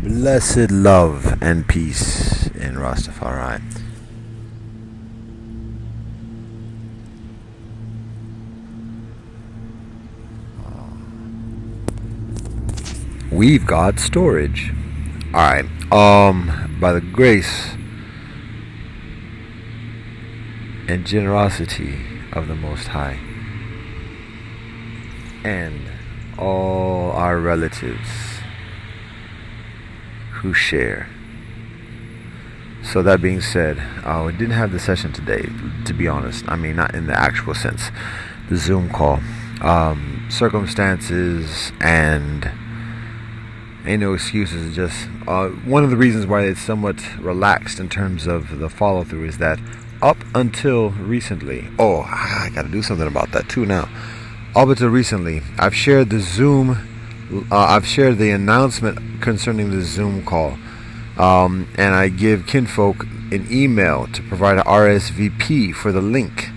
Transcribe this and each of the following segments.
Blessed love and peace in Rastafari. We've got storage. Alright. By the grace and generosity of the Most High and all our relatives who share. So that being said, we didn't have the session today, to be honest. I mean, not in the actual sense. The Zoom call. Circumstances and ain't no excuses. Just one of the reasons why it's somewhat relaxed in terms of the follow through is that up until recently, I gotta do something about that too now. Up until recently, I've shared the announcement concerning the Zoom call, and I give kinfolk an email to provide an RSVP for the link.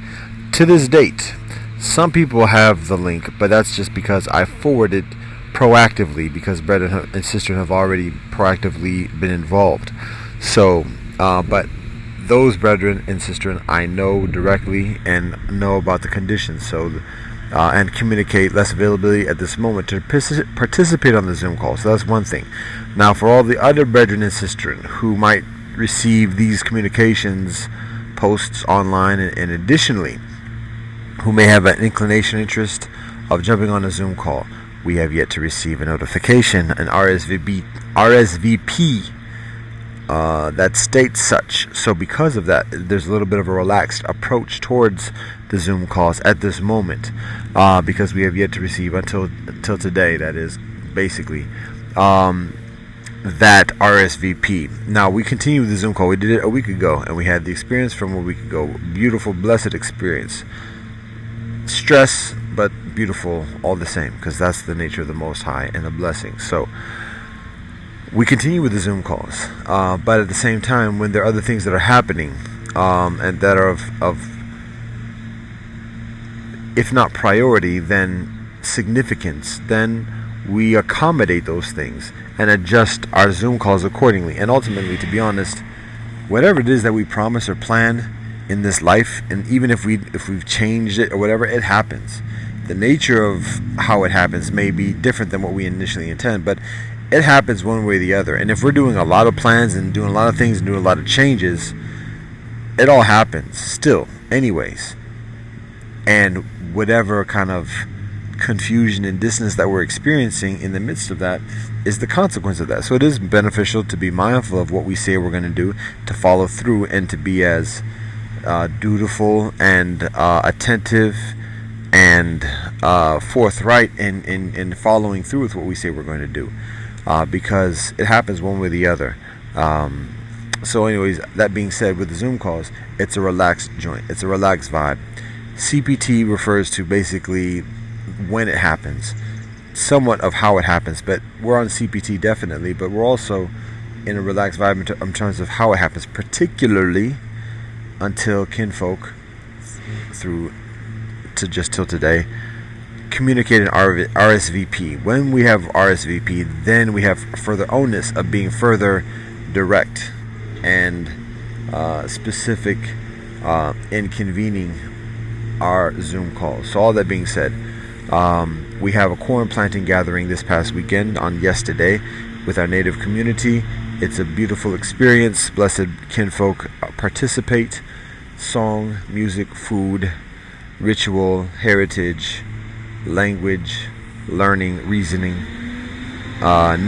To this date, some people have the link, but that's just because I forwarded proactively, because brethren and sisters have already proactively been involved. So, but those brethren and sisters I know directly and know about the conditions, so and communicate less availability at this moment to participate on the Zoom call. So that's one thing. Now, for all the other brethren and sisters who might receive these communications posts online, and additionally who may have an inclination interest of jumping on a Zoom call, we have yet to receive a notification, an RSVP that states such. So because of that, there's a little bit of a relaxed approach towards the Zoom calls at this moment, because we have yet to receive until today, that is basically that RSVP. Now we continue with the Zoom call. We did it a week ago, and we had the experience from a week ago. Beautiful, blessed experience. Stress, but beautiful all the same, because that's the nature of the Most High and the blessing. So we continue with the Zoom calls, but at the same time, when there are other things that are happening, and that are of if not priority, then significance, then we accommodate those things and adjust our Zoom calls accordingly. And ultimately, to be honest, whatever it is that we promise or plan in this life, and even if we've changed it or whatever, it happens. The nature of how it happens may be different than what we initially intend, but it happens one way or the other. And if we're doing a lot of plans and doing a lot of things and doing a lot of changes, it all happens still anyways. And whatever kind of confusion and dissonance that we're experiencing in the midst of that is the consequence of that. So it is beneficial to be mindful of what we say we're going to do, to follow through, and to be as dutiful and attentive and forthright in following through with what we say we're going to do, because it happens one way or the other. So anyways, that being said, with the Zoom calls, it's a relaxed joint, it's a relaxed vibe. CPT refers to basically when it happens, somewhat of how it happens, but we're on CPT definitely, but we're also in a relaxed vibe in terms of how it happens, particularly until kinfolk through to just till today communicate an RSVP. When we have RSVP, then we have further onus of being further direct and specific in convening our Zoom calls. So all that being said, we have a corn planting gathering this past weekend on yesterday with our native community. It's a beautiful experience. Blessed kinfolk participate. Song, music, food, ritual, heritage, language, learning, reasoning,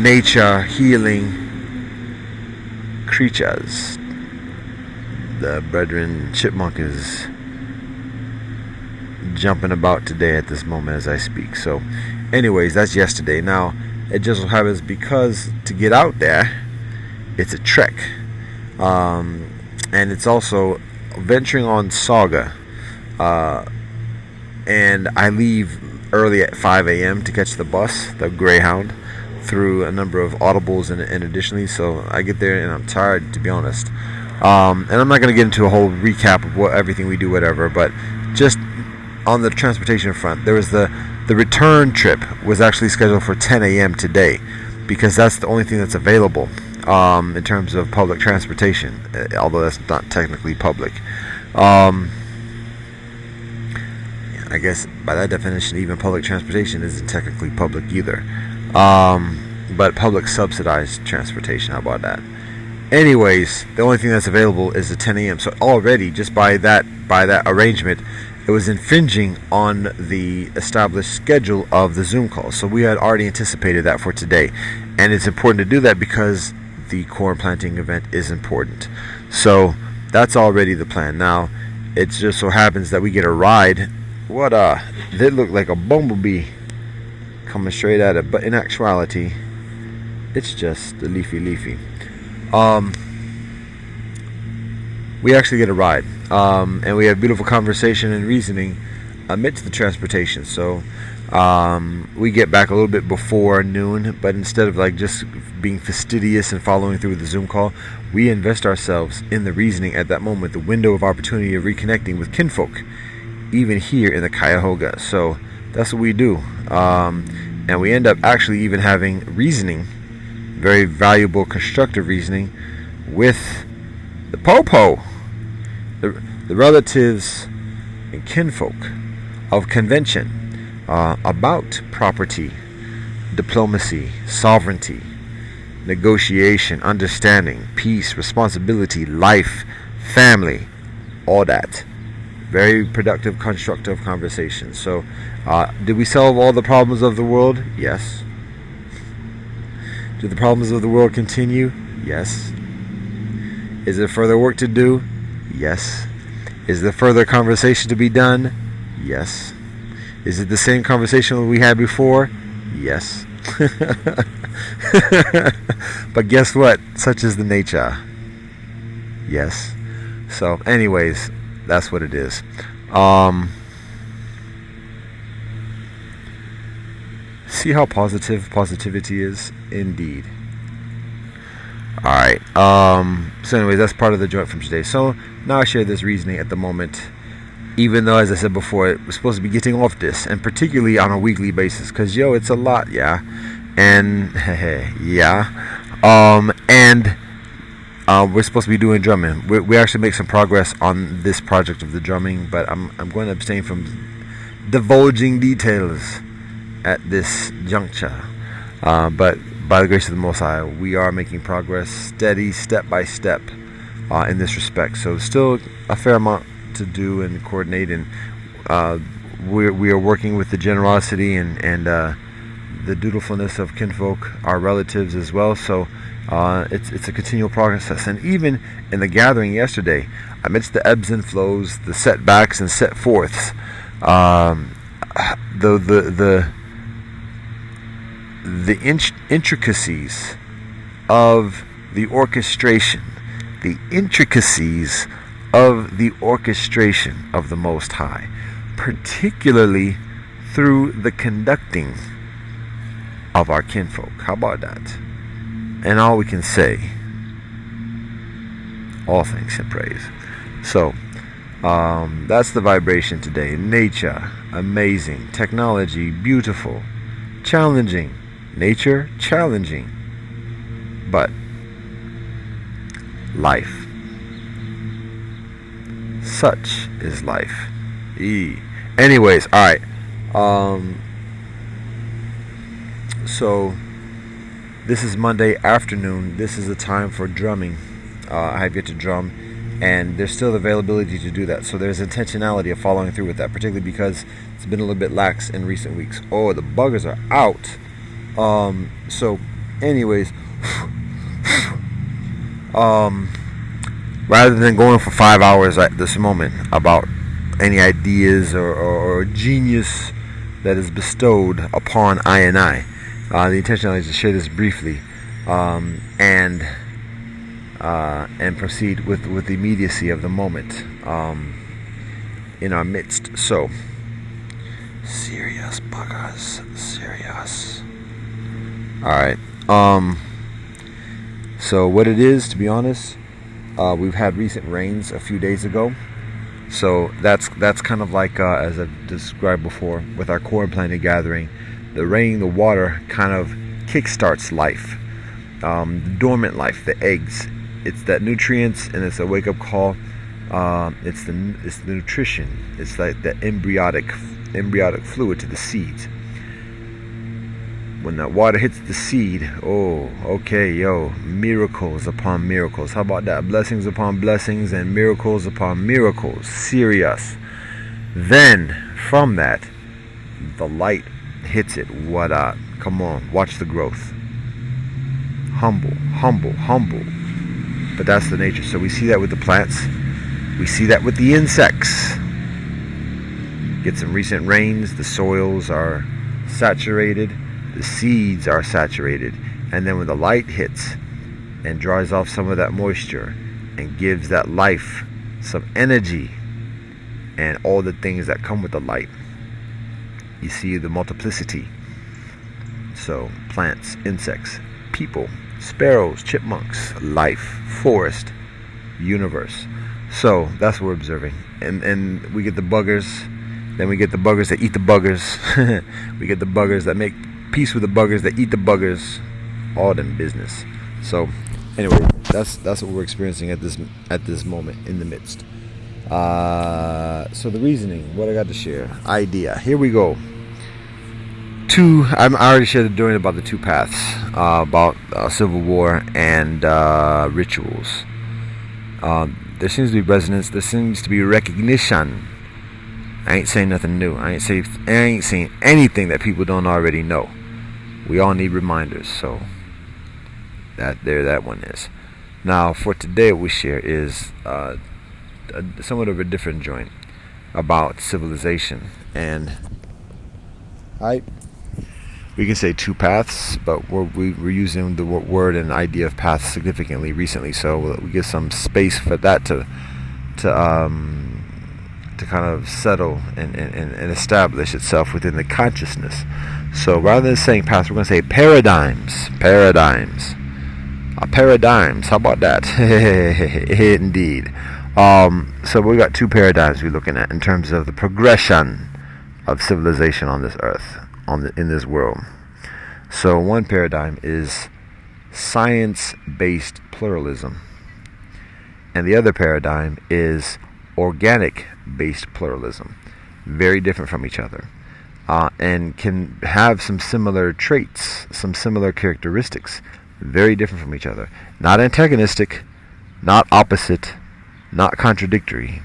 nature, healing, creatures. The brethren chipmunk is jumping about today at this moment as I speak. So anyways, that's yesterday. Now it just so happens, because to get out there, it's a trek, and it's also venturing on Saga, and I leave early at 5 a.m. to catch the bus, the Greyhound, through a number of audibles and additionally. So I get there and I'm tired, to be honest, and I'm not going to get into a whole recap of what everything we do, whatever, but just on the transportation front, there was the return trip was actually scheduled for 10 a.m. today. because that's the only thing that's available in terms of public transportation, although that's not technically public. I guess by that definition, even public transportation isn't technically public either. But public subsidized transportation, how about that? Anyways, the only thing that's available is the 10 a.m. So already, just by that arrangement, it was infringing on the established schedule of the Zoom call. So we had already anticipated that for today, and it's important to do that because the corn planting event is important. So that's already the plan. Now, it just so happens that we get a ride. They look like a bumblebee coming straight at it, but in actuality, it's just the leafy. We actually get a ride, and we have beautiful conversation and reasoning amidst the transportation. So we get back a little bit before noon, but instead of like just being fastidious and following through with the Zoom call, we invest ourselves in the reasoning at that moment, the window of opportunity of reconnecting with kinfolk, even here in the Cuyahoga. So that's what we do, and we end up actually even having reasoning, very valuable constructive reasoning, with the Popo, the relatives and kinfolk of convention, about property, diplomacy, sovereignty, negotiation, understanding, peace, responsibility, life, family, all that. Very productive, constructive conversation. So, did we solve all the problems of the world? Yes. Do the problems of the world continue? Yes. Is there further work to do? Yes. Is there further conversation to be done? Yes. Is it the same conversation we had before? Yes. But guess what? Such is the nature. Yes. So, anyways, that's what it is. See how positivity is? Indeed. Alright. So anyways, that's part of the joint from today. So now I share this reasoning at the moment, even though, as I said before, we're supposed to be getting off this, and particularly on a weekly basis, because it's a lot, yeah. And we're supposed to be doing drumming. We actually make some progress on this project of the drumming, but I'm going to abstain from divulging details at this juncture. But by the grace of the Most High, we are making progress, steady, step by step, in this respect. So still a fair amount to do and coordinate, and we are working with the generosity and the dutifulness of kinfolk, our relatives as well. So it's a continual process. And even in the gathering yesterday, amidst the ebbs and flows, the setbacks and set forths, the intricacies of the orchestration, the Most High, particularly through the conducting of our kinfolk. How about that? And all we can say, all thanks and praise. So that's the vibration today. Nature, amazing. Technology, beautiful. Challenging. Nature, challenging. But life. Such is life. Anyways, alright. So this is Monday afternoon. This is the time for drumming. I have yet to drum, and there's still availability to do that. So there's intentionality of following through with that, particularly because it's been a little bit lax in recent weeks. Oh, the buggers are out. So anyways, rather than going for 5 hours at this moment about any ideas or genius that is bestowed upon I and I, the intentionality is to share this briefly, and proceed with the immediacy of the moment in our midst. So, serious buggers, serious. Alright, so what it is, to be honest, we've had recent rains a few days ago, so that's kind of like, as I've described before, with our corn planting gathering, the rain, the water kind of kickstarts life, dormant life, the eggs. It's that nutrients, and it's a wake-up call. It's the nutrition. It's like the embryonic fluid to the seeds. When that water hits the seed, oh, okay, miracles upon miracles. How about that? Blessings upon blessings and miracles upon miracles. Serious. Then, from that, the light hits it. What up? Come on, watch the growth. Humble. But that's the nature. So we see that with the plants. We see that with the insects. Get some recent rains. The soils are saturated. The seeds are saturated, and then when the light hits and dries off some of that moisture and gives that life some energy and all the things that come with the light, you see the multiplicity. So plants, insects, people, sparrows, chipmunks, life, forest, universe. So that's what we're observing, and we get the buggers. Then we get the buggers that eat the buggers. We get the buggers that make peace with the buggers that eat the buggers. All them business. So anyway, that's what we're experiencing at this moment in the midst. So the reasoning, what I got to share, idea. Here we go. I already shared during about the two paths, about civil war and rituals. There seems to be resonance. There seems to be recognition. I ain't saying nothing new. I ain't saying anything that people don't already know. We all need reminders. So that one is. Now for today, what we share is somewhat of a different joint about civilization, and we can say two paths, but we're using the word and idea of path significantly recently, so we give some space for that to kind of settle and establish itself within the consciousness. So rather than saying paths, we're going to say paradigms. Paradigms. How about that? Indeed. So we got two paradigms we're looking at in terms of the progression of civilization on this earth, in this world. So one paradigm is science-based pluralism, and the other paradigm is organic-based pluralism. Very different from each other, and can have some similar traits, some similar characteristics. Very different from each other. Not antagonistic, not opposite, not contradictory.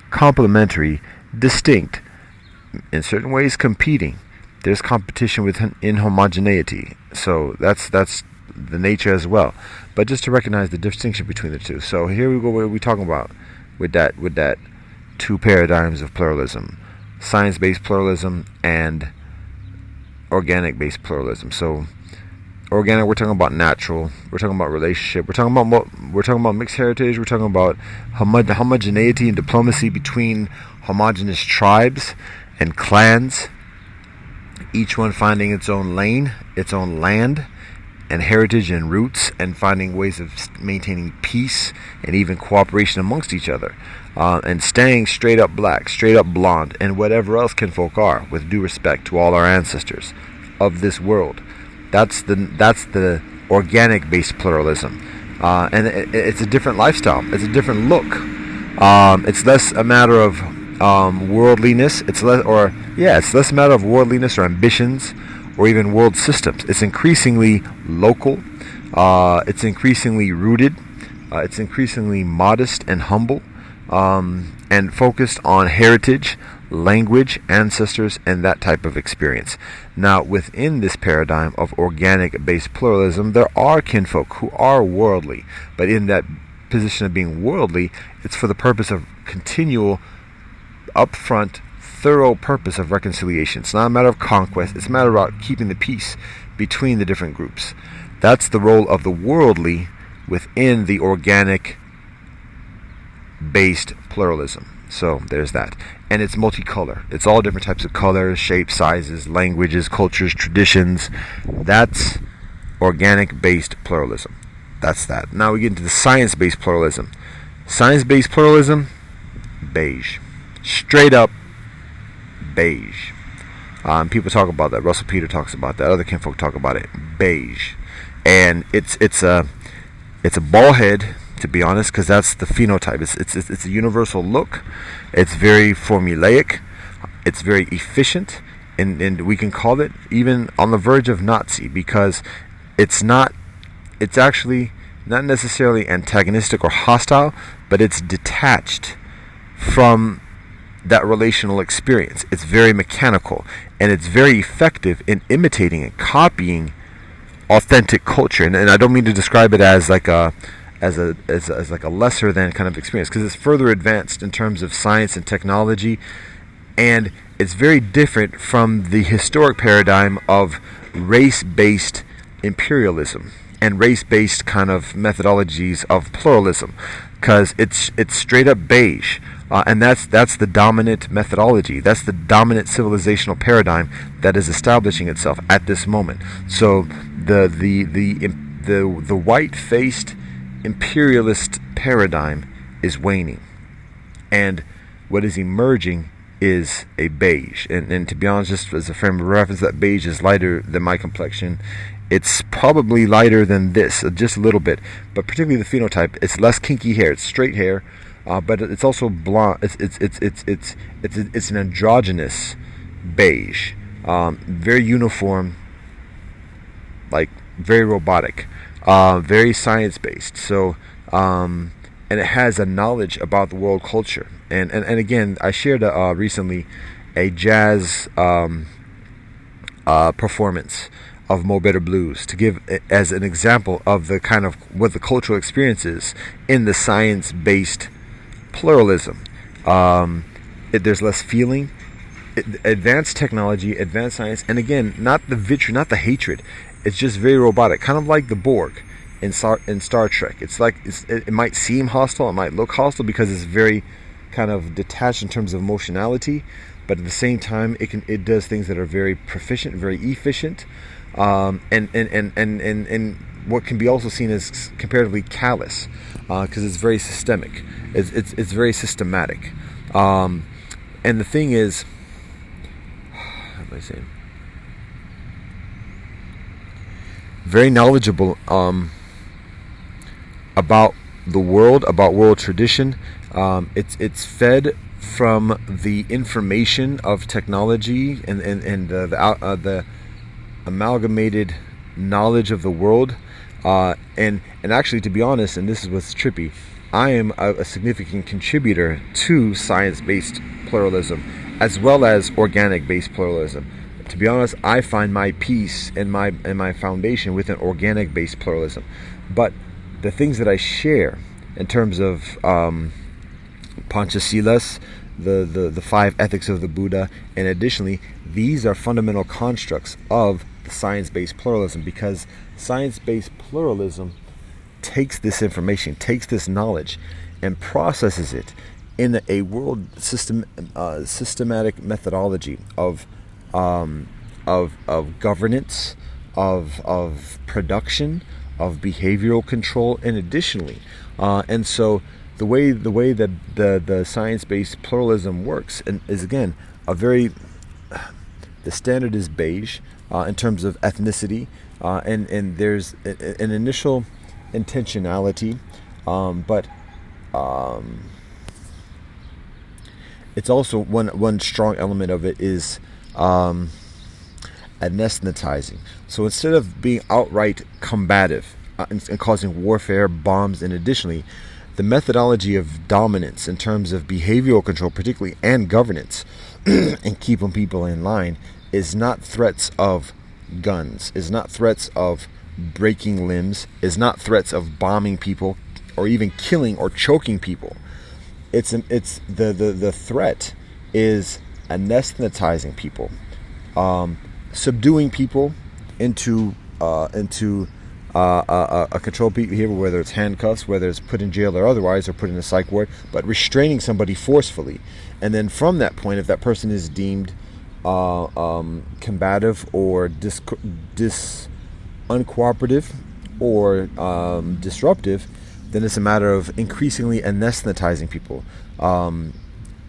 Complementary, distinct, in certain ways competing. There's competition with inhomogeneity. So that's the nature as well. But just to recognize the distinction between the two. So here we go. What are we talking about with that two paradigms of pluralism? Science-based pluralism and organic-based pluralism. So organic, we're talking about natural. We're talking about relationship. We're talking about mixed heritage. We're talking about homogeneity and diplomacy between homogeneous tribes and clans, each one finding its own lane, its own land and heritage and roots, and finding ways of maintaining peace and even cooperation amongst each other, and staying straight up black, straight up blonde, and whatever else kinfolk are, with due respect to all our ancestors of this world. That's the organic-based pluralism, and it's a different lifestyle. It's a different look. It's less a matter of worldliness. It's less a matter of worldliness or ambitions or even world systems. It's increasingly local. It's increasingly rooted. It's increasingly modest and humble, and focused on heritage, language, ancestors, and that type of experience. Now, within this paradigm of organic-based pluralism, there are kinfolk who are worldly, but in that position of being worldly, it's for the purpose of continual, upfront, thorough purpose of reconciliation. It's not a matter of conquest. It's a matter about keeping the peace between the different groups. That's the role of the worldly within the organic-based pluralism. So there's that. And it's multicolor. It's all different types of colors, shapes, sizes, languages, cultures, traditions. That's organic-based pluralism. That's that. Now we get into the science-based pluralism. Science-based pluralism, beige. Straight up beige. People talk about that. Russell Peter talks about that. Other kinfolk talk about it. beige, and it's a ball head, to be honest, because that's the phenotype. It's a universal look. It's very formulaic. It's very efficient, and we can call it even on the verge of Nazi, because it's not. It's actually not necessarily antagonistic or hostile, but it's detached from that relational experience. It's very mechanical, and it's very effective in imitating and copying authentic culture. And I don't mean to describe it as like a as like a lesser than kind of experience, because it's further advanced in terms of science and technology, and it's very different from the historic paradigm of race-based imperialism and race-based kind of methodologies of pluralism, because it's straight up beige, and that's the dominant methodology. That's the dominant civilizational paradigm that is establishing itself at this moment. So the white-faced imperialist paradigm is waning, and what is emerging is a beige. And to be honest, just as a frame of reference, that beige is lighter than my complexion. It's probably lighter than this, just a little bit, but particularly the phenotype. It's less kinky hair. It's straight hair, but it's also blonde. It's an androgynous beige, very uniform, like very robotic, very science-based. So, and it has a knowledge about the world culture. And again, I shared recently a jazz performance of Mo Better Blues to give as an example of the kind of what the cultural experience is in the science-based pluralism. There's less feeling, advanced technology, advanced science, and again, not the vitriol, not the hatred. It's just very robotic, kind of like the Borg in Star Trek. It's like it might seem hostile, it might look hostile because it's very kind of detached in terms of emotionality, but at the same time, it does things that are very proficient, very efficient, and what can be also seen as comparatively callous, because it's very systemic. It's very systematic, and the thing is, how am I saying? Very knowledgeable about the world, about world tradition. It's fed from the information of technology and the amalgamated knowledge of the world, and actually, to be honest, and this is what's trippy, I am a significant contributor to science-based pluralism as well as organic-based pluralism. To be honest, I find my peace and my foundation within organic-based pluralism. But the things that I share in terms of Panchasilas, the five ethics of the Buddha, and additionally, these are fundamental constructs of the science-based pluralism, because science-based pluralism takes this information, takes this knowledge, and processes it in a world systematic methodology of governance, of production, of behavioral control, and additionally, and so the way that the science-based pluralism works and is again the standard is beige in terms of ethnicity, and there's an initial intentionality, but it's also one strong element of it is anesthetizing. So instead of being outright combative and causing warfare, bombs, and additionally, the methodology of dominance in terms of behavioral control, particularly, and governance, and keeping people in line, is not threats of guns, is not threats of breaking limbs, is not threats of bombing people or even killing or choking people. The threat is anesthetizing people, subduing people into a controlled behavior, whether it's handcuffs, whether it's put in jail or otherwise, or put in a psych ward, but restraining somebody forcefully. And then from that point, if that person is deemed combative or uncooperative or disruptive, then it's a matter of increasingly anesthetizing people,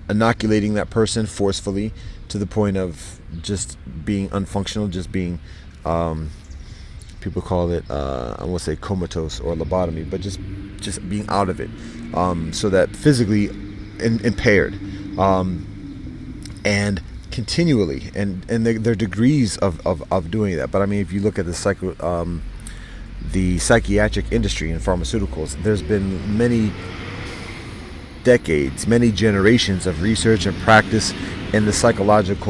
inoculating that person forcefully to the point of just being unfunctional, just being People call it, I won't say comatose or lobotomy, but just being out of it, so that physically impaired, and continually, and there are degrees of doing that. But I mean, if you look at the psychiatric industry in pharmaceuticals, there's been many decades, many generations of research and practice in the psychiatric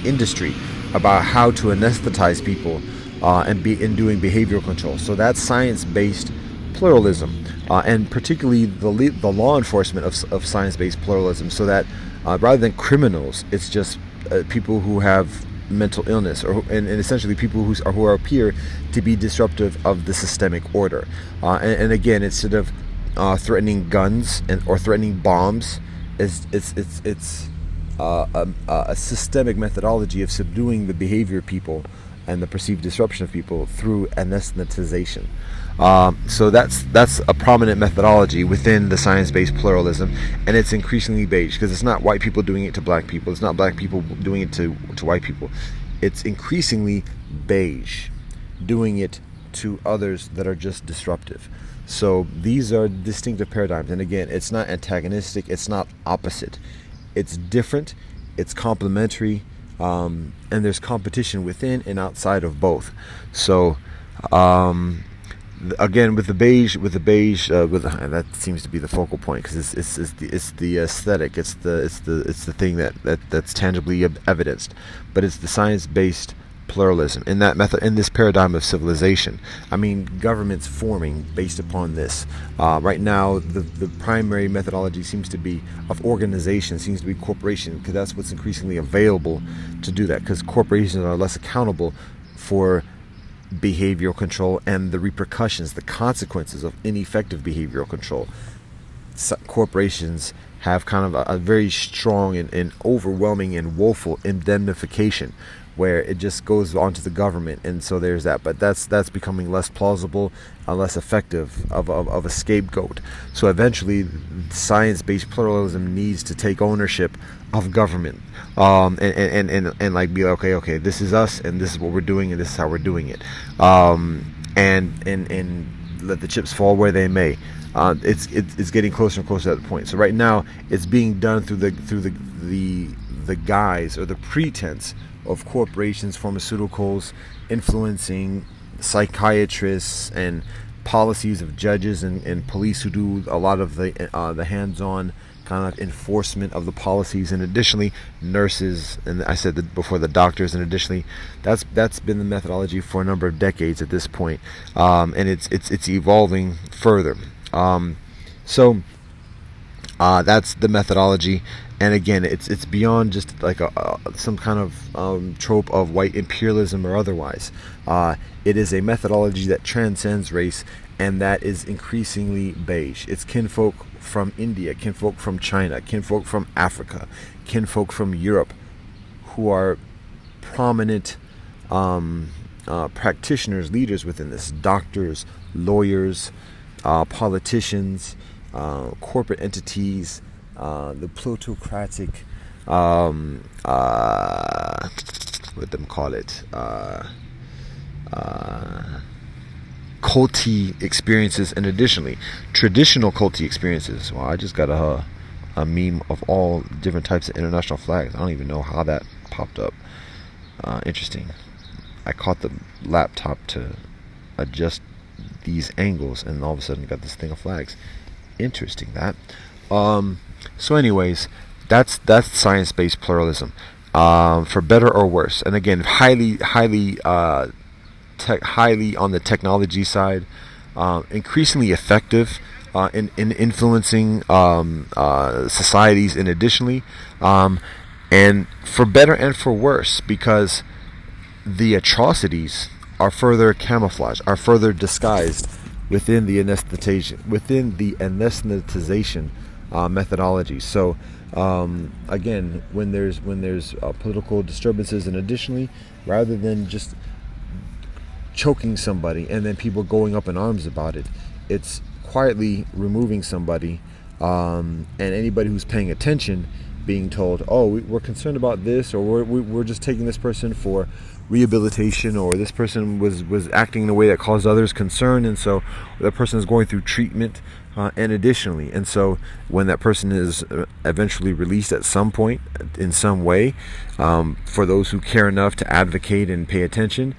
industry about how to anesthetize people, and be in doing behavioral control. So that's science-based pluralism, and particularly the law enforcement of science-based pluralism. So that rather than criminals, it's just people who have mental illness, and essentially people who appear to be disruptive of the systemic order. And again, instead of threatening guns or threatening bombs, it's a systemic methodology of subduing the behavior of people and the perceived disruption of people through anesthetization. So that's a prominent methodology within the science-based pluralism, and it's increasingly beige, because it's not white people doing it to black people, it's not black people doing it to white people. It's increasingly beige, doing it to others that are just disruptive. So these are distinctive paradigms, and again, it's not antagonistic, it's not opposite. It's different, it's complementary, and there's competition within and outside of both. So again, with the beige, that seems to be the focal point, because it's the aesthetic, it's the thing that's tangibly evidenced, but it's the science-based pluralism in that method, in this paradigm of civilization. I mean, governments forming based upon this. Right now, the primary methodology seems to be of organization, seems to be corporation, because that's what's increasingly available to do that, because corporations are less accountable for behavioral control and the repercussions, the consequences of ineffective behavioral control. Corporations have kind of a very strong and overwhelming and woeful indemnification, where it just goes onto the government, and so there's that. But that's becoming less plausible, less effective of a scapegoat. So eventually, science-based pluralism needs to take ownership of government, and like be like, okay, this is us, and this is what we're doing, and this is how we're doing it, and let the chips fall where they may. It's getting closer and closer to that point. So right now, it's being done through the guise or the pretense of corporations, pharmaceuticals, influencing psychiatrists and policies of judges and police who do a lot of the hands-on kind of enforcement of the policies, and additionally nurses, and I said that before, the doctors, and additionally that's been the methodology for a number of decades at this point, and it's evolving further. So that's the methodology. And again, it's beyond just like some kind of trope of white imperialism or otherwise. It is a methodology that transcends race, and that is increasingly beige. It's kinfolk from India, kinfolk from China, kinfolk from Africa, kinfolk from Europe, who are prominent practitioners, leaders within this. Doctors, lawyers, politicians, corporate entities, the plutocratic, what them call it, culty experiences, and additionally traditional culty experiences. Well, I just got a meme of all different types of international flags. I don't even know how that popped up. Interesting. I caught the laptop to adjust these angles, and all of a sudden got this thing of flags. Interesting that. So anyways, that's science-based pluralism, for better or worse. And again, highly on the technology side, increasingly effective in influencing societies, and additionally, and for better and for worse, because the atrocities are further camouflaged, are further disguised within the anesthetization methodology. So again, when there's political disturbances, and additionally, rather than just choking somebody and then people going up in arms about it, it's quietly removing somebody, and anybody who's paying attention being told, oh, we're concerned about this, or we're just taking this person for rehabilitation, or this person was acting in a way that caused others concern, and so that person is going through treatment, and additionally, and so when that person is eventually released at some point in some way, for those who care enough to advocate and pay attention,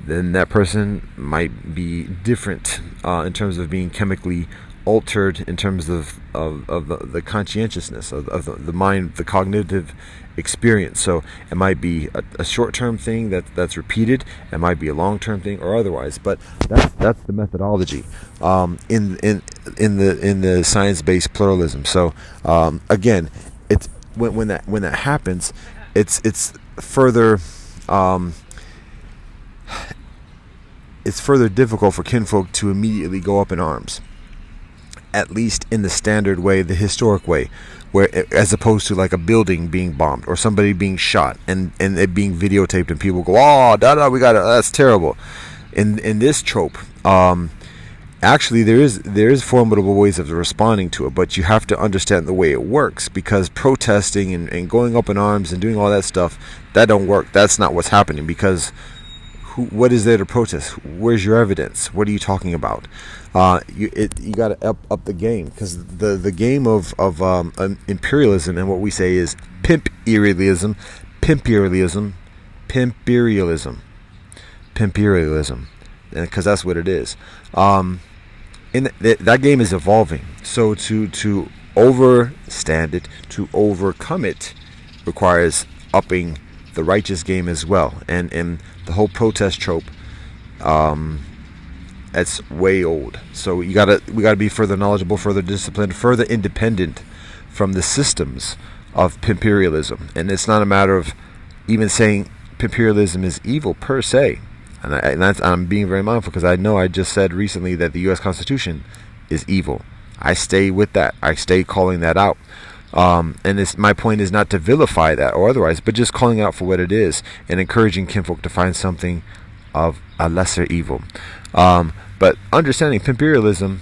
then that person might be different in terms of being chemically altered, in terms of the conscientiousness of the mind, the cognitive experience. So it might be a short-term thing that's repeated. It might be a long-term thing, or otherwise. But that's the methodology in the science-based pluralism. So again, it's when that happens, it's further. It's further difficult for kinfolk to immediately go up in arms, at least in the standard way, the historic way, where, as opposed to like a building being bombed or somebody being shot and it being videotaped and people go, oh, we got it, that's terrible. In this trope, actually there is formidable ways of responding to it, but you have to understand the way it works, because protesting and going up in arms and doing all that stuff, that don't work. That's not what's happening, because what is there to protest? Where's your evidence? What are you talking about? You got to up the game, because the game of imperialism, and what we say is pimperialism, and because that's what it is. That game is evolving. So to overstand it, to overcome it, requires upping the righteous game as well, and the whole protest trope, that's way old. So we gotta be further knowledgeable, further disciplined, further independent from the systems of pimperialism. And it's not a matter of even saying pimperialism is evil per se. And I'm being very mindful, because I know I just said recently that the U.S. Constitution is evil. I stay with that. I stay calling that out. And my point is not to vilify that or otherwise, but just calling out for what it is and encouraging kinfolk to find something of a lesser evil. But understanding imperialism,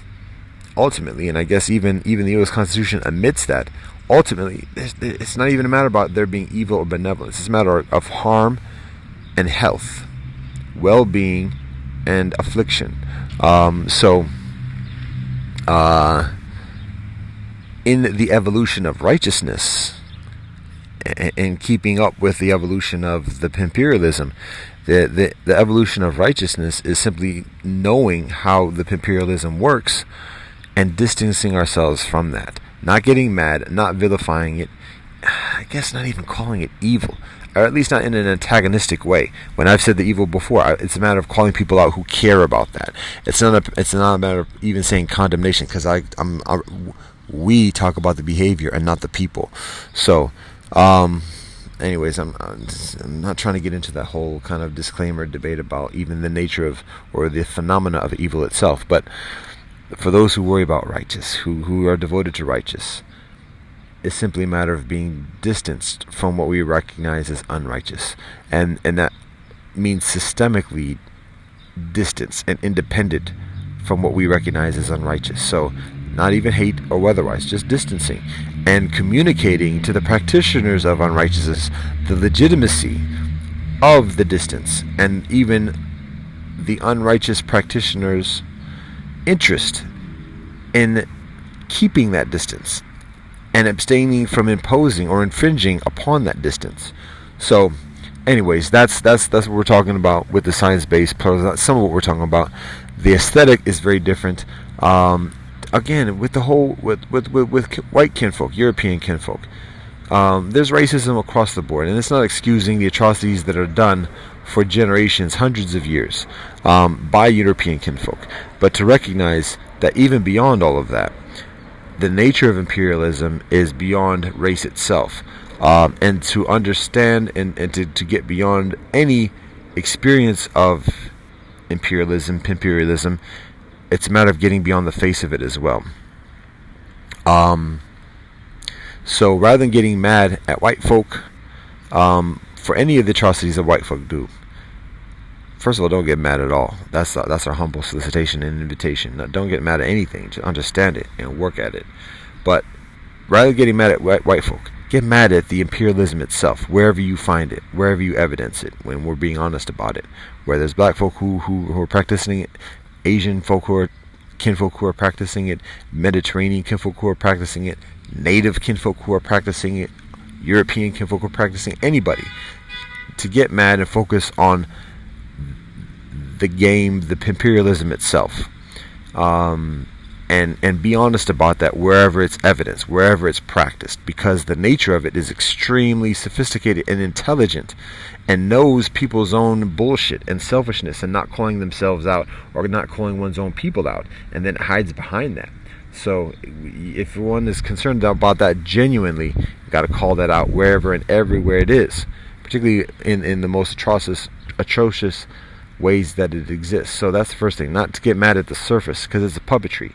ultimately, and I guess even the U.S. Constitution admits that, ultimately, it's not even a matter about there being evil or benevolence. It's a matter of harm and health, well-being and affliction. In the evolution of righteousness, and keeping up with the evolution of the pimperialism, the evolution of righteousness is simply knowing how the pimperialism works and distancing ourselves from that. Not getting mad, not vilifying it, I guess not even calling it evil, or at least not in an antagonistic way. When I've said the evil before, it's a matter of calling people out who care about that. It's not a matter of even saying condemnation, because we talk about the behavior and not the people. So, anyways, I'm not trying to get into that whole kind of disclaimer debate about even the nature of, or the phenomena of evil itself. But for those who worry about righteous, who are devoted to righteous, it's simply a matter of being distanced from what we recognize as unrighteous, and that means systemically distant and independent from what we recognize as unrighteous. So not even hate or otherwise, just distancing and communicating to the practitioners of unrighteousness the legitimacy of the distance, and even the unrighteous practitioners' interest in keeping that distance and abstaining from imposing or infringing upon that distance. So anyways, that's what we're talking about with the science-based pluralism. Some of what we're talking about. The aesthetic is very different. Again, with the whole with white kinfolk, European kinfolk, there's racism across the board, and it's not excusing the atrocities that are done for generations, hundreds of years, by European kinfolk, but to recognize that even beyond all of that, the nature of imperialism is beyond race itself, and to understand and to get beyond any experience of imperialism, it's a matter of getting beyond the face of it as well. So rather than getting mad at white folk for any of the atrocities that white folk do, first of all, don't get mad at all. That's our humble solicitation and invitation. Don't get mad at anything. Just understand it and work at it. But rather than getting mad at white folk, Get mad at the imperialism itself, wherever you find it, wherever you evidence it, when we're being honest about it. Where there's black folk who are practicing it, Asian folk who are kinfolk who are practicing it, Mediterranean kinfolk who are practicing it, native kinfolk who are practicing it, European kinfolk who are practicing, anybody. To get mad and focus on the game, the imperialism itself. And be honest about that wherever it's evidenced, wherever it's practiced, because the nature of it is extremely sophisticated and intelligent and knows people's own bullshit and selfishness and not calling themselves out or not calling one's own people out, and then hides behind that. So if one is concerned about that genuinely, you got to call that out wherever and everywhere it is, particularly in the most atrocious ways that it exists. So that's the first thing, not to get mad at the surface because it's a puppetry,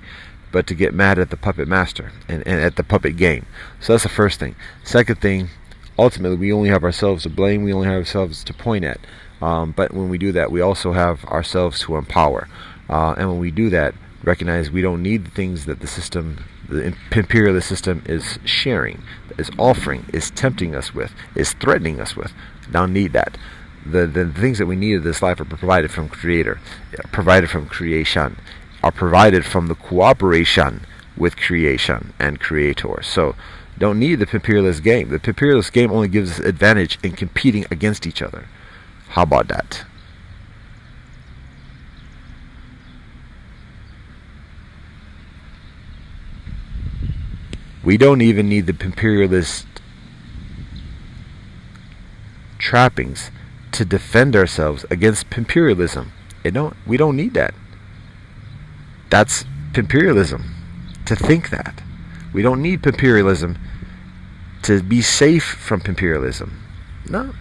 but to get mad at the puppet master and at the puppet game. So that's the first thing. Second thing, ultimately we only have ourselves to blame, we only have ourselves to point at, but when we do that we also have ourselves to empower, and when we do that, recognize we don't need the things that the imperialist system is sharing, is offering, is tempting us with, is threatening us with. Don't need that. The things that we need in this life are provided from Creator, provided from creation, are provided from the cooperation with creation and Creator. So don't need the imperialist game. The imperialist game only gives us advantage in competing against each other. How about that? We don't even need the imperialist trappings to defend ourselves against imperialism. We don't need that. That's imperialism. To think that. We don't need imperialism to be safe from imperialism. No.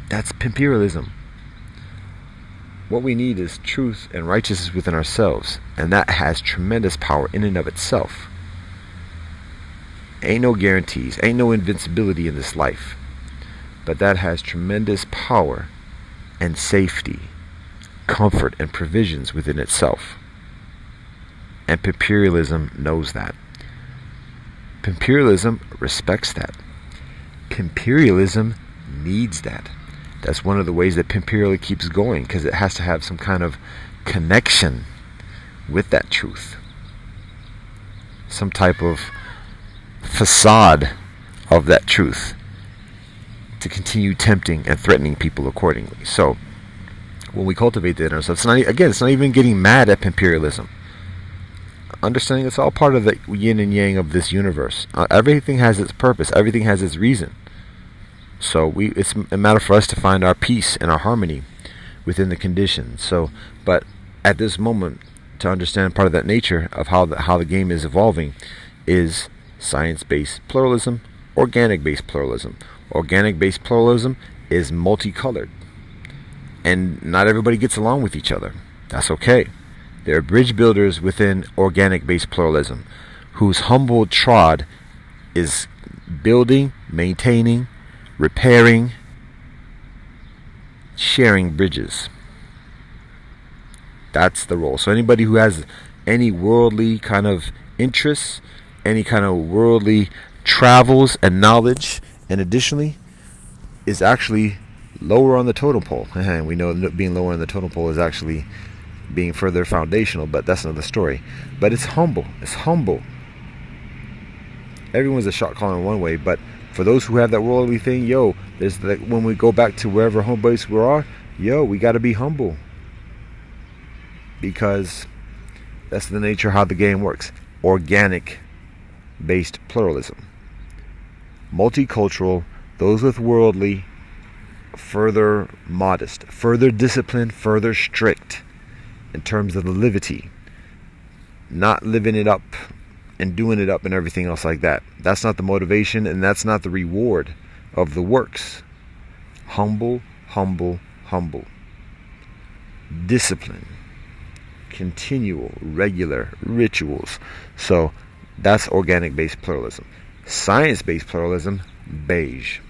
That's imperialism. What we need is truth and righteousness within ourselves, and that has tremendous power in and of itself. Ain't no guarantees, ain't no invincibility in this life, but that has tremendous power and safety, comfort and provisions within itself. And imperialism knows that. Imperialism respects that. Imperialism needs that. That's one of the ways that imperialism keeps going, because it has to have some kind of connection with that truth. Some type of facade of that truth to continue tempting and threatening people accordingly. So when we cultivate that in ourselves, it's not even getting mad at imperialism. Understanding it's all part of the yin and yang of this universe. Everything has its purpose. Everything has its reason. So it's a matter for us to find our peace and our harmony within the conditions. So, but at this moment, to understand part of that nature of how the game is evolving is science-based pluralism, organic-based pluralism. Organic-based pluralism is multicolored, and not everybody gets along with each other. That's okay. There are bridge builders within organic-based pluralism whose humble trod is building, maintaining, repairing, sharing bridges. That's the role. So anybody who has any worldly kind of interests, any kind of worldly travels and knowledge, and additionally is actually lower on the totem pole. And we know being lower on the totem pole is actually being further foundational, but that's another story. But it's humble. It's humble. Everyone's a shot caller in one way, but for those who have that worldly thing, there's like when we go back to wherever home base we are, we got to be humble, because that's the nature of how the game works. Organic based pluralism, multicultural, those with worldly, further modest, further disciplined, further strict in terms of the levity, not living it up and doing it up and everything else like that. That's not the motivation, and that's not the reward of the works. Humble, humble, humble. Discipline, continual, regular rituals. So that's organic-based pluralism. Science-based pluralism, beige.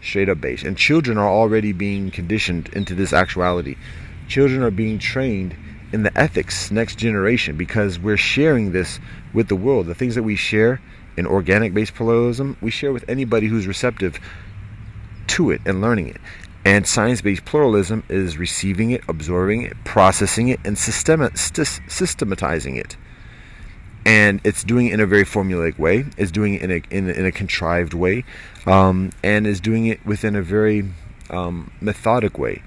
Straight up beige. And children are already being conditioned into this actuality. Children are being trained in the ethics next generation, because we're sharing this with the world. The things that we share in organic-based pluralism, we share with anybody who's receptive to it and learning it. And science-based pluralism is receiving it, absorbing it, processing it, and systematizing it. And it's doing it in a very formulaic way. It's doing it in a contrived way, and is doing it within a very methodic way.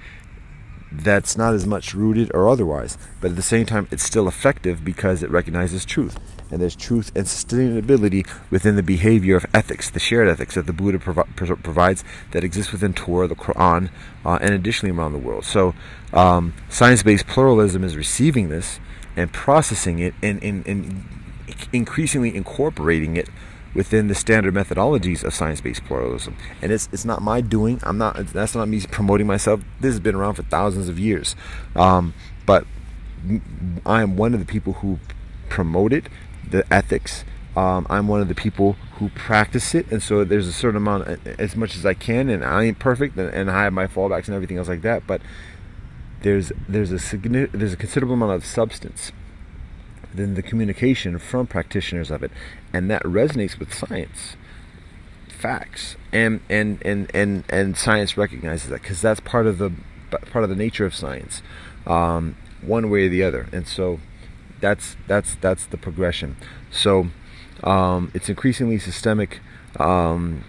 That's not as much rooted or otherwise, but at the same time, it's still effective because it recognizes truth. And there's truth and sustainability within the behavior of ethics, the shared ethics that the Buddha provides that exists within Torah, the Quran, and additionally around the world. So science-based pluralism is receiving this and processing it and increasingly incorporating it within the standard methodologies of science-based pluralism. And it's not my doing. That's not me promoting myself. This has been around for thousands of years. But I am one of the people who promote it, the ethics. I'm one of the people who practice it, and so there's a certain amount, as much as I can, and I ain't perfect, and I have my fallbacks and everything else like that, but there's a considerable amount of substance than the communication from practitioners of it, and that resonates with science, facts, and science recognizes that, because that's part of the nature of science, one way or the other, and so that's the progression. So it's increasingly systemic, and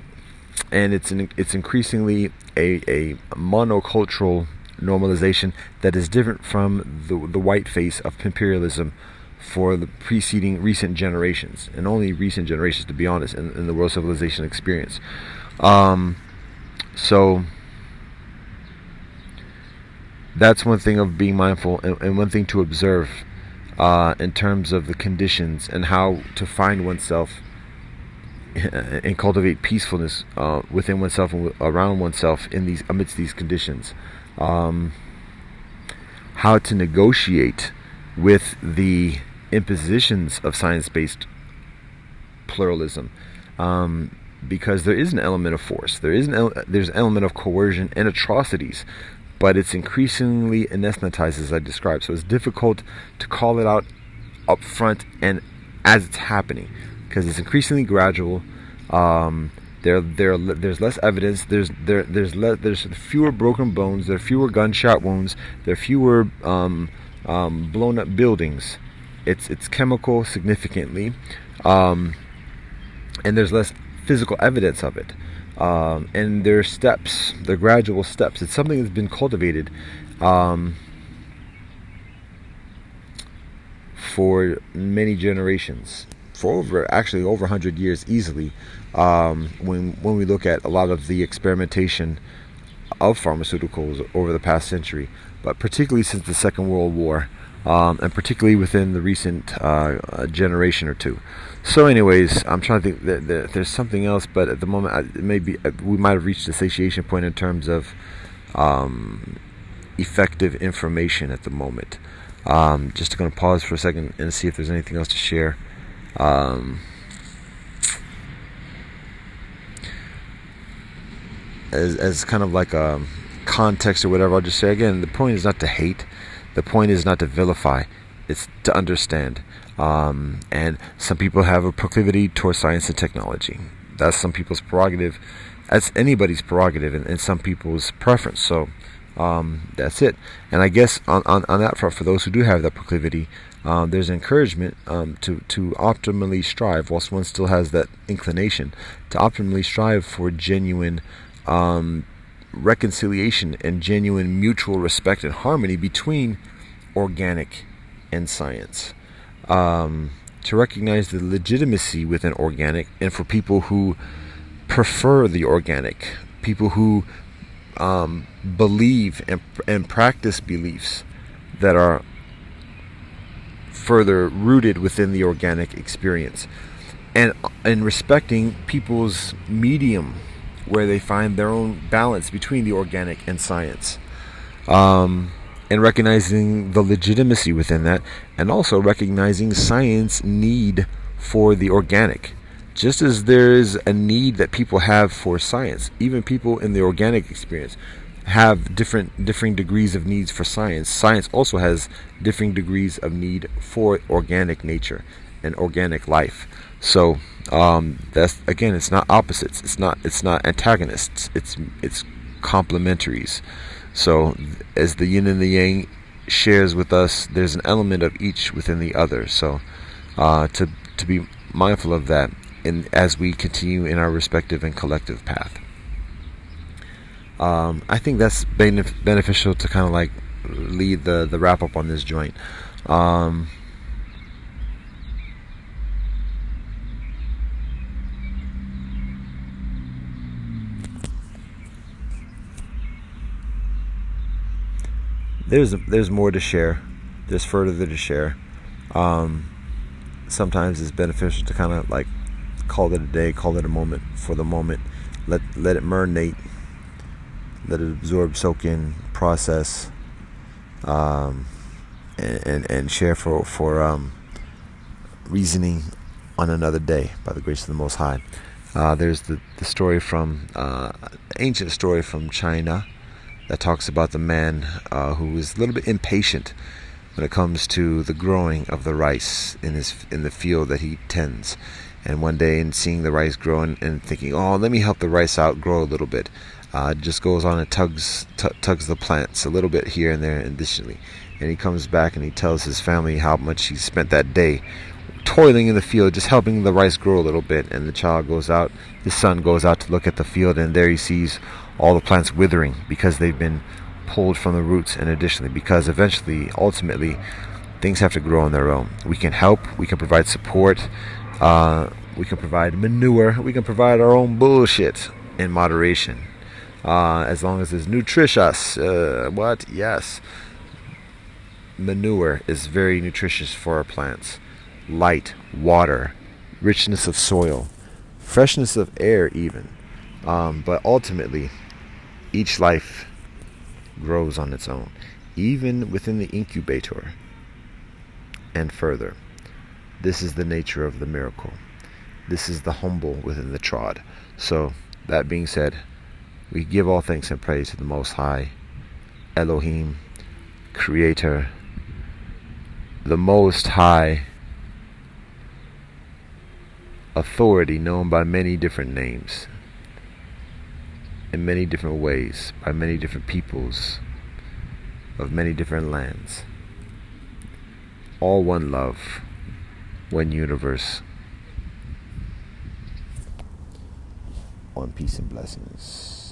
it's increasingly a monocultural normalization that is different from the white face of imperialism for the preceding recent generations, and only recent generations, to be honest, in the world civilization experience. So that's one thing of being mindful, and one thing to observe in terms of the conditions and how to find oneself and cultivate peacefulness within oneself and around oneself amidst these conditions. How to negotiate with the impositions of science-based pluralism, because there is an element of force, there's an element of coercion and atrocities, but it's increasingly anesthetized, as I described. So it's difficult to call it out up front and as it's happening, because it's increasingly gradual. There's less evidence. There's fewer broken bones. There are fewer gunshot wounds. There are fewer blown up buildings. It's chemical significantly, and there's less physical evidence of it. And there are steps. They're gradual steps. It's something that's been cultivated for many generations, for over 100 years easily. When we look at a lot of the experimentation of pharmaceuticals over the past century, but particularly since the Second World War, and particularly within the recent generation or two. So anyways, I'm trying to think that there's something else, but at the moment we might have reached a satiation point in terms of effective information at the moment. Just going to pause for a second and see if there's anything else to share. As kind of like a context or whatever, I'll just say again, the point is not to hate, the point is not to vilify, it's to understand. And some people have a proclivity towards science and technology. That's some people's prerogative. That's anybody's prerogative, and some people's preference. So that's it. And I guess on that front, for those who do have that proclivity, there's encouragement to optimally strive, whilst one still has that inclination, to optimally strive for genuine reconciliation and genuine mutual respect and harmony between organic and science. To recognize the legitimacy within organic, and for people who prefer the organic, people who believe and practice beliefs that are further rooted within the organic experience, and respecting people's medium where they find their own balance between the organic and science, and recognizing the legitimacy within that, and also recognizing science need for the organic. Just as there is a need that people have for science, even people in the organic experience have differing degrees of needs for science. Science also has differing degrees of need for organic nature. and organic life. So that's, again, it's not opposites. It's not antagonists. It's complementaries. So as the yin and the yang shares with us, there's an element of each within the other. So to be mindful of that, and as we continue in our respective and collective path. I think that's beneficial to kind of like lead the wrap up on this joint. There's more to share. There's further to share. Sometimes it's beneficial to kind of like call it a day, call it a moment for the moment. Let it marinate. Let it absorb, soak in, process, and share for reasoning on another day by the grace of the Most High. There's the story from ancient story from China that talks about the man who is a little bit impatient when it comes to the growing of the rice in the field that he tends. And one day, in seeing the rice grow and thinking, oh, let me help the rice out grow a little bit, just goes on and tugs the plants a little bit here and there additionally. And he comes back and he tells his family how much he spent that day toiling in the field, just helping the rice grow a little bit. And his son goes out to look at the field, and there he sees all the plants withering because they've been pulled from the roots, and additionally because ultimately things have to grow on their own. We can help, we can provide support, we can provide manure, we can provide our own bullshit in moderation, as long as it's nutritious. Yes, manure is very nutritious for our plants. Light, water, richness of soil, freshness of air even, but ultimately each life grows on its own, even within the incubator and further. This is the nature of the miracle. This is the humble within the trod. So that being said, we give all thanks and praise to the Most High, Elohim, Creator, the Most High Authority, known by many different names, in many different ways, by many different peoples of many different lands. All one love, one universe, one peace and blessings.